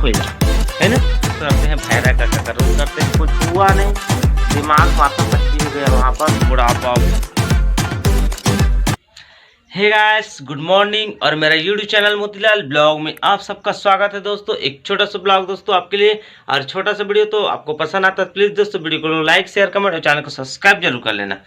खोला है ना। करते हैं भैरा का रोल करते हैं, कुछ हुआ नहीं, दिमाग माथा पच्ची हो गया वहाँ पर, बुढ़ापा। हे गाइस, गुड मॉर्निंग और मेरा यूट्यूब चैनल मोतीलाल ब्लॉग में आप सबका स्वागत है दोस्तों। एक छोटा सा ब्लॉग दोस्तों आपके लिए और छोटा सा वीडियो, तो आपको पसंद आता है प्लीज़ दोस्तों वीडियो को लाइक शेयर कमेंट और चैनल को सब्सक्राइब जरूर कर लेना।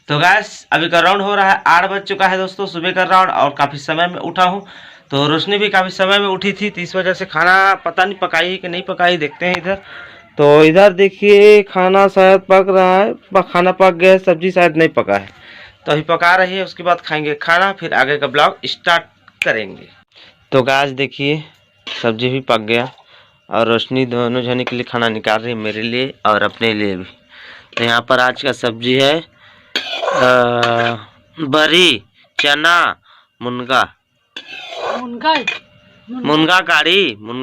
तो गाइस अभी का राउंड हो रहा है, 8 बज चुका है दोस्तों सुबह का राउंड, और काफ़ी समय में उठा हूँ। तो रोशनी भी काफ़ी समय में उठी थी, तो इस वजह से खाना पता नहीं पकाई है कि नहीं पकाई, देखते हैं इधर। तो इधर देखिए खाना शायद पक रहा है, खाना पक गया है, सब्जी शायद नहीं पका है, तो अभी पका रही है, उसके बाद खाएंगे खाना, फिर आगे का ब्लॉग स्टार्ट करेंगे। तो गाइस देखिए सब्जी भी पक गया और रोशनी दोनों जने के लिए खाना निकाल रही है, मेरे लिए और अपने लिए भी। तो यहाँ पर आज का सब्जी है बरी, चना, मुनगा मुनगा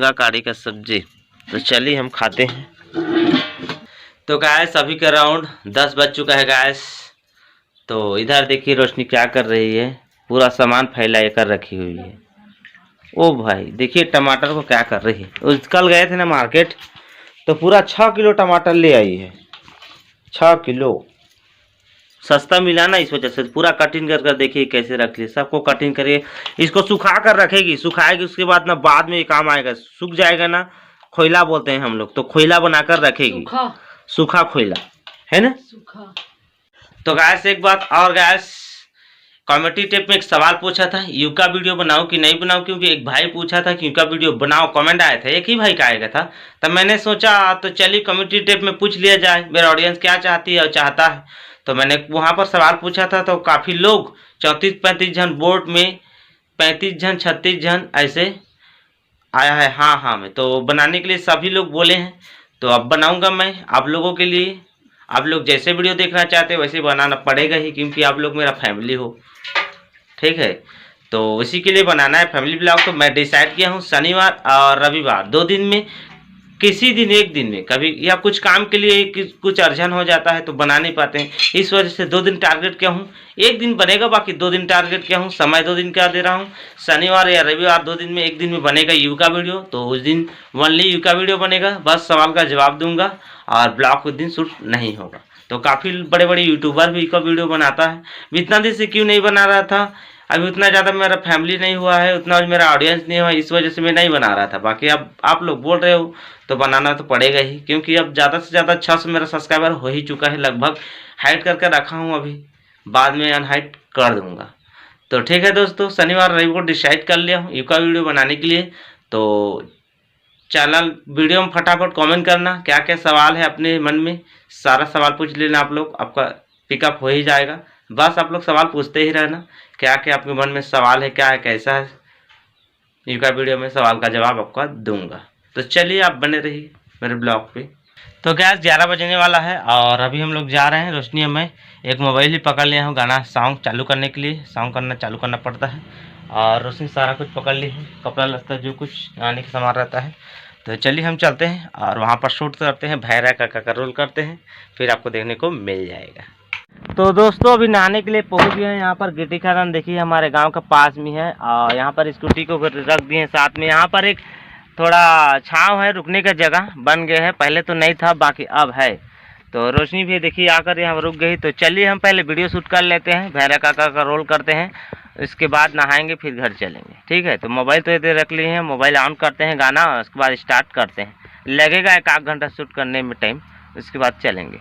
काड़ी का सब्जी। तो चलिए हम खाते हैं। तो गाइस अभी का राउंड 10 बज चुका है गाइस। तो इधर देखिए रोशनी क्या कर रही है, पूरा सामान फैला कर रखी हुई है। ओ भाई देखिए टमाटर को क्या कर रही है। कल गए थे ना मार्केट, तो पूरा 6 किलो टमाटर ले आई है। 6 किलो सस्ता मिला ना, इस वजह से पूरा कटिंग कर कर देखिए कैसे रख ली, सबको कटिंग करिए। इसको सुखा कर रखेगी, सुखाएगी, उसके बाद ना बाद में ये काम आएगा, सूख जाएगा ना, खोइला बोलते हैं हम लोग, तो खोइला बनाकर रखेगी, सूखा खोइला है ना। तो गैस एक बात और गैस, कमेंटी टेप में एक सवाल पूछा था, यू का वीडियो बनाऊं कि नहीं बनाऊं, क्योंकि एक भाई पूछा था कि यू का वीडियो बनाओ, कमेंट आया था, एक ही भाई का आएगा था। तब मैंने सोचा तो चलिए कमेंटी टेप में पूछ लिया जाए, मेरा ऑडियंस क्या चाहती है और चाहता है। तो मैंने वहाँ पर सवाल पूछा था, तो काफ़ी लोग 34-35 जन वोट में, 35 जन 36 जन ऐसे आया है हाँ हाँ में। तो बनाने के लिए सभी लोग बोले हैं, तो अब बनाऊँगा मैं आप लोगों के लिए। आप लोग जैसे वीडियो देखना चाहते हैं वैसे बनाना पड़ेगा ही, क्योंकि आप लोग मेरा फैमिली हो, ठीक है। तो इसी के लिए बनाना है फैमिली ब्लॉग। तो मैं डिसाइड किया हूँ शनिवार और रविवार 2 दिन में, किसी दिन एक दिन में, कभी या कुछ काम के लिए कुछ अर्जन हो जाता है तो बना नहीं पाते हैं, इस वजह से 2 दिन टारगेट किया हूँ। एक दिन बनेगा, बाकी 2 दिन टारगेट किया हूँ, समय 2 दिन का दे रहा हूँ। शनिवार या रविवार 2 दिन में, एक दिन में बनेगा यू का वीडियो, तो उस दिन ओनली यू का वीडियो बनेगा, बस सवाल का जवाब दूंगा और ब्लॉग उस दिन शूट नहीं होगा। तो काफ़ी बड़े बड़े यूट्यूबर भी का वीडियो बनाता है, इतना दिन से क्यों नहीं बना रहा था, अभी उतना ज़्यादा मेरा फैमिली नहीं हुआ है, उतना मेरा ऑडियंस नहीं हुआ, इस वजह से मैं नहीं बना रहा था। बाकी अब आप लोग बोल रहे हो तो बनाना तो पड़ेगा ही, क्योंकि अब ज़्यादा से ज़्यादा 600 मेरा सब्सक्राइबर हो ही चुका है लगभग। हाइड करके रखा हूँ, अभी बाद में अनहाइड कर दूँगा। तो ठीक है दोस्तों, शनिवार रविवार को डिसाइड कर लिया हूँ यू का वीडियो बनाने के लिए। तो चैनल वीडियो में फटाफट कमेंट करना क्या क्या सवाल है अपने मन में, सारा सवाल पूछ लेना आप लोग, आपका पिकअप हो ही जाएगा। बस आप लोग सवाल पूछते ही रहना, क्या क्या आपके मन में सवाल है, क्या है, कैसा है, यू का वीडियो में सवाल का जवाब आपका दूंगा। तो चलिए आप बने रहिए मेरे ब्लॉग पे। तो गैस 11 बजने वाला है और अभी हम लोग जा रहे हैं, रोशनी में एक मोबाइल ही पकड़ लिया हूँ गाना सॉन्ग चालू करने के लिए, सॉन्ग करना चालू करना पड़ता है, और रोशनी सारा कुछ पकड़ ली है, कपड़ा लत्ता जो कुछ आने का सामान रहता है। तो चलिए हम चलते हैं और वहाँ पर शूट करते हैं, भैरा का रोल करते हैं, फिर आपको देखने को मिल जाएगा। तो दोस्तों अभी नहाने के लिए पहुँच गए हैं, यहाँ पर गिट्टी खदान देखिए हमारे गांव का पास में है, और यहाँ पर स्कूटी को रख दिए हैं साथ में। यहाँ पर एक थोड़ा छांव है, रुकने का जगह बन गया है, पहले तो नहीं था, बाकी अब है। तो रोशनी भी देखिए आकर यहाँ रुक गई। तो चलिए हम पहले वीडियो शूट कर लेते हैं, भैरा का रोल करते हैं, इसके बाद नहाएंगे फिर घर चलेंगे, ठीक है। तो मोबाइल तो इधर रख लिए हैं, मोबाइल ऑन करते हैं गाना, उसके बाद स्टार्ट करते हैं, लगेगा 1 घंटा शूट करने में टाइम, उसके बाद चलेंगे।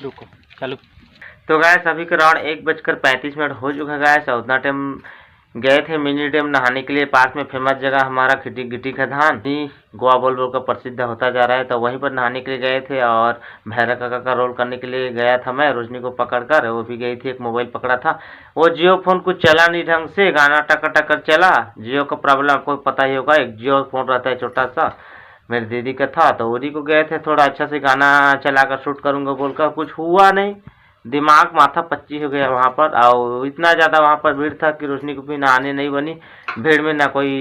रुको चलो। तो गैस अभी का राउंड 1:35 हो चुका है गैस, और उतना टाइम गए थे मिनी डैम नहाने के लिए, पास में फेमस जगह हमारा गिट्टी खदान गोवा बोल का प्रसिद्ध होता जा रहा है, तो वहीं पर नहाने के लिए गए थे। और भैरा का रोल करने के लिए गया था मैं, रोशनी को पकड़कर, वो भी गई थी, एक मोबाइल पकड़ा था, वो जियो फोन कुछ चला नहीं ढंग से, गाना टकर चला, जियो का प्रॉब्लम आपको पता ही होगा, एक जियो फोन रहता है छोटा सा, मेरी दीदी का था, तो उन्हीं को गए थे थोड़ा अच्छा से गाना चलाकर शूट करूँगा बोलकर, कुछ हुआ नहीं, दिमाग माथा पच्ची हो गया वहाँ पर। और इतना ज़्यादा वहाँ पर भीड़ था कि रोशनी को भी नहाने नहीं बनी, भीड़ में ना कोई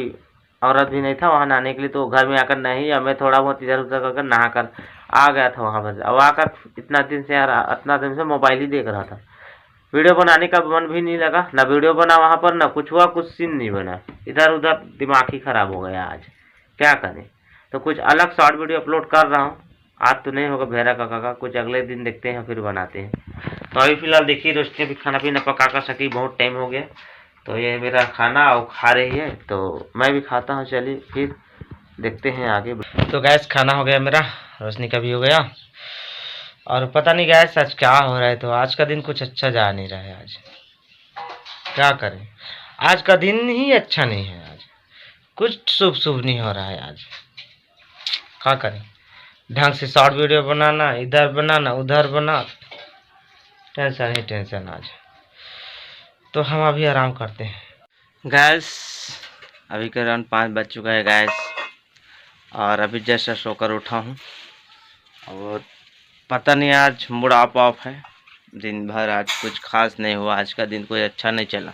औरत भी नहीं था वहाँ नहाने के लिए। तो घर में आकर नहीं, मैं थोड़ा बहुत इधर उधर करके नहा कर आ गया था वहाँ पर। और आकर इतना दिन से मोबाइल ही देख रहा था, वीडियो बनाने का मन भी नहीं लगा, ना वीडियो बना वहाँ पर, ना कुछ हुआ, कुछ सीन नहीं बना, इधर उधर दिमाग ही खराब हो गया आज, क्या करें। तो कुछ अलग शॉर्ट वीडियो अपलोड कर रहा हूँ। आज तो नहीं होगा भेरा काका का, कुछ अगले दिन देखते हैं फिर बनाते हैं। तो अभी फिलहाल देखिए रोशनी भी खाना पीना पका कर सकी, बहुत टाइम हो गया। तो ये मेरा खाना और खा रही है, तो मैं भी खाता हूँ। चलिए फिर देखते हैं आगे। तो गैस खाना हो गया मेरा, रोशनी का भी हो गया। और पता नहीं गैस आज क्या हो रहा है, तो आज का दिन कुछ अच्छा जा नहीं रहा है। आज क्या करें, आज का दिन ही अच्छा नहीं है। आज कुछ शुभ शुभ नहीं हो रहा है। आज क्या करें, ढंग से शॉर्ट वीडियो बनाना, इधर बनाना उधर बना, टेंशन ही टेंशन आज। तो हम अभी आराम करते हैं गैस। अभी के अराउंड 5 बज चुका है गैस, और अभी जस्ट सोकर उठा हूँ। और पता नहीं आज मूड ऑफ है। दिन भर आज कुछ खास नहीं हुआ, आज का दिन कोई अच्छा नहीं चला।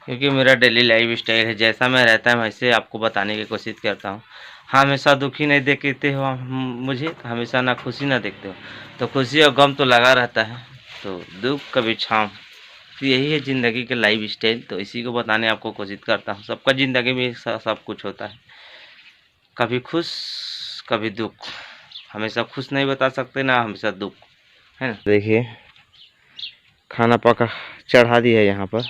क्योंकि मेरा डेली लाइफ स्टाइल है, जैसा मैं रहता है वैसे आपको बताने की कोशिश करता हूँ। हमेशा दुखी नहीं देखते हो मुझे, हमेशा ना खुशी ना देखते हो। तो खुशी और गम तो लगा रहता है, तो दुख कभी छाँव, तो यही है ज़िंदगी के लाइफ स्टाइल। तो इसी को बताने आपको कोशिश करता हूँ। सबका ज़िंदगी में सब कुछ होता है, कभी खुश कभी दुख। हमेशा खुश नहीं बता सकते ना हमेशा दुख, है ना। देखिए खाना पका चढ़ा दिया यहाँ पर,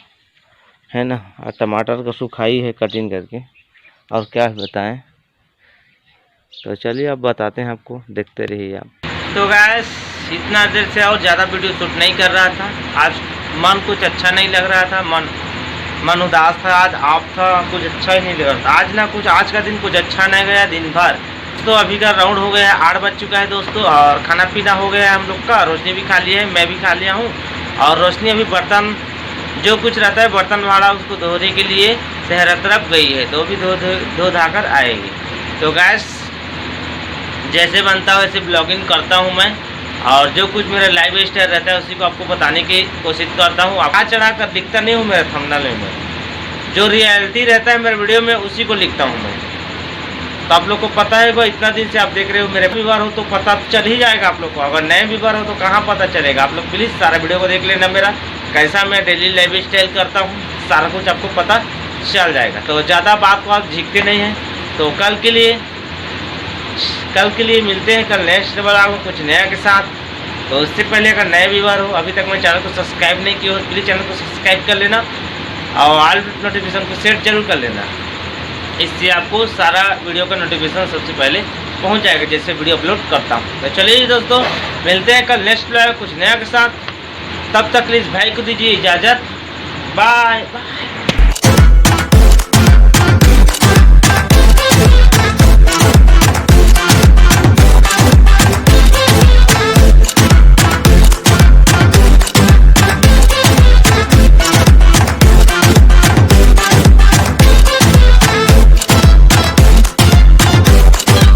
है ना। और टमाटर को सुखाई है कटिंग करके, और क्या बताएं। तो चलिए अब बताते हैं आपको, देखते रहिए आप। तो गैस इतना देर से और ज़्यादा वीडियो शूट नहीं कर रहा था। आज मन कुछ अच्छा नहीं लग रहा था, मन उदास था, आज ऑफ था, कुछ अच्छा ही नहीं लग रहा था। आज ना कुछ, आज का दिन कुछ अच्छा नहीं गया दिन भर। तो अभी का राउंड हो गया है, 8 बज चुका है दोस्तों, और खाना पीना हो गया है हम लोग का। रोशनी भी खा लिया है, मैं भी खा लिया हूँ। और रोशनी अभी बर्तन जो कुछ रहता है बर्तन वाला उसको धोने के लिए शहर तरफ गई है, तो भी धो धाकर आएगी। तो गैस जैसे बनता है वैसे ब्लॉगिंग करता हूँ मैं, और जो कुछ मेरा लाइफ स्टाइल रहता है उसी को आपको बताने की कोशिश करता हूँ। आ चढ़ा कर दिखता नहीं हूँ मेरे थंबनेल में, जो रियलिटी रहता है मेरे वीडियो में उसी को लिखता हूँ मैं। तो आप लोग को पता है वो, इतना दिन से आप देख रहे हो, मेरे व्यूअर हो तो पता चल ही जाएगा आप लोग को। अगर नए व्यूअर हो तो कहाँ पता चलेगा। आप लोग प्लीज़ सारा वीडियो को देख लेना मेरा, कैसा मैं डेली लाइफ स्टाइल करता हूँ, सारा कुछ आपको पता चल जाएगा। तो ज़्यादा बात को आप झीकते नहीं हैं। तो कल के लिए मिलते हैं कल नेक्स्ट ब्लॉग में कुछ नया के साथ। तो उससे पहले अगर नए व्यूअर हो, अभी तक मेरे चैनल को सब्सक्राइब नहीं किया हो, प्लीज़ चैनल को सब्सक्राइब कर लेना, और ऑल नोटिफिकेशन को सेट जरूर कर लेना। इससे आपको सारा वीडियो का नोटिफिकेशन सबसे पहले पहुंच जाएगा जैसे वीडियो अपलोड करता हूं। तो चलिए दोस्तों, मिलते हैं कल नेक्स्ट ब्लॉग कुछ नया के साथ। तब तक प्लीज़ भाई को दीजिए इजाज़त। Bye bye.